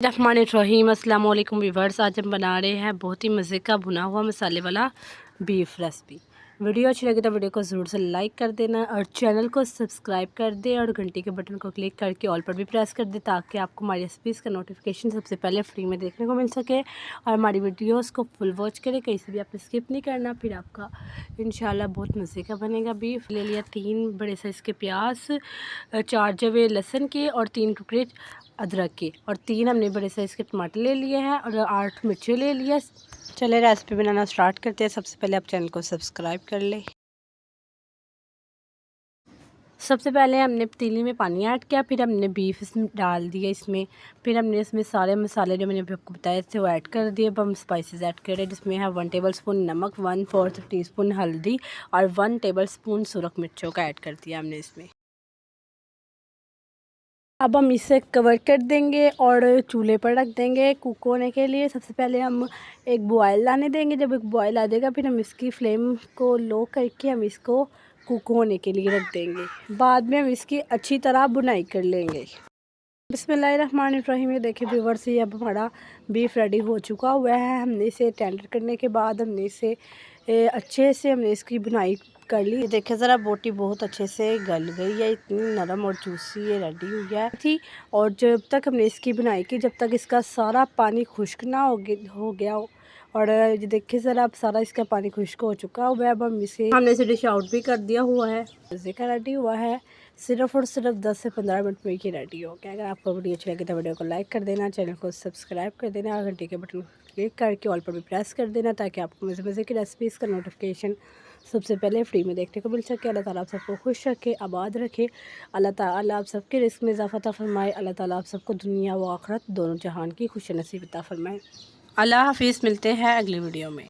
रहमानिर्रहीम अस्सलाम वालेकुम व्यूअर्स। आज हम बना रहे हैं बहुत ही मज़े का भुना हुआ मसाले वाला बीफ रेसिपी। वीडियो अच्छी लगे तो वीडियो को ज़रूर से लाइक कर देना और चैनल को सब्सक्राइब कर दें और घंटी के बटन को क्लिक करके ऑल पर भी प्रेस कर दें ताकि आपको हमारी रेसिपीज़ का नोटिफिकेशन सबसे पहले फ्री में देखने को मिल सके और हमारी वीडियोज़ को फुल वॉच करें, कहीं से भी आपने स्किप नहीं करना। फिर आपका इंशाल्लाह बहुत मज़े का बनेगा बीफ। ले लिया 3 बड़े साइज़ के प्याज, 4 जवे लहसुन के और 3 टुकड़े अदरक के और 3 हमने बड़े साइज़ के टमाटर ले लिए हैं और 8 मिर्चें ले लिया। चले रेसिपी बनाना स्टार्ट करते हैं। सबसे पहले आप चैनल को सब्सक्राइब कर लें। सबसे पहले हमने पतीली में पानी ऐड किया, फिर हमने बीफ इसमें डाल दिया इसमें। फिर हमने इसमें सारे मसाले जो मैंने अभी आपको बताए थे वो ऐड कर दिए। अब हम स्पाइसेस ऐड कर रहे हैं जिसमें है 1 टेबलस्पून नमक, 1/4 टीस्पून हल्दी और 1 टेबलस्पून सुरख मिर्चों का ऐड कर दिया हमने इसमें। अब हम इसे कवर कर देंगे और चूल्हे पर रख देंगे कुक होने के लिए। सबसे पहले हम एक बॉयल आने देंगे। जब एक बॉयल आ जाएगा फिर हम इसकी फ्लेम को लो करके हम इसको कुक होने के लिए रख देंगे। बाद में हम इसकी अच्छी तरह बुनाई कर लेंगे। बिस्मिल्लाहिर्रहमानिर्रहीम। ये देखिए व्यूअर्स, ये अब हमारा बीफ रेडी हो चुका हुआ है। हमने इसे टेंडर करने के बाद हमने इसे अच्छे से हमने इसकी बुनाई कर ली। देखिए ज़रा बोटी बहुत अच्छे से गल गई है, इतनी नरम और जूसी ये रेडी हुई है थी। और जब तक हमने इसकी बुनाई की, जब तक इसका सारा पानी खुश्क ना हो गया और ये देखिए ज़रा अब सारा इसका पानी खुश्क हो चुका हुआ है। अब हमने इसे डिश आउट भी कर दिया हुआ है। मज़े का रेडी हुआ है। सिर्फ और सिर्फ 10 से 15 मिनट में ये रेडी हो गया। अगर आपको वीडियो अच्छी लगे तो वीडियो को लाइक कर देना, चैनल को सब्सक्राइब कर देना और घंटे के बटन क्लिक करके ऑल पर भी प्रेस कर देना ताकि आपको मज़े मज़े की रेसिपीज़ का नोटिफिकेशन सबसे पहले फ्री में देखने को मिल सके। अल्लाह ताला आप सबको खुश रखे, आबाद रखे। अल्लाह ताला आप सबके रिस्क में इजाफ़ा फरमाए। अल्लाह ताला आप सबको दुनिया व आखिरत दोनों जहान की खुशी नसीब अता फरमाए। अल्लाह हाफिज़। मिलते हैं अगली वीडियो में।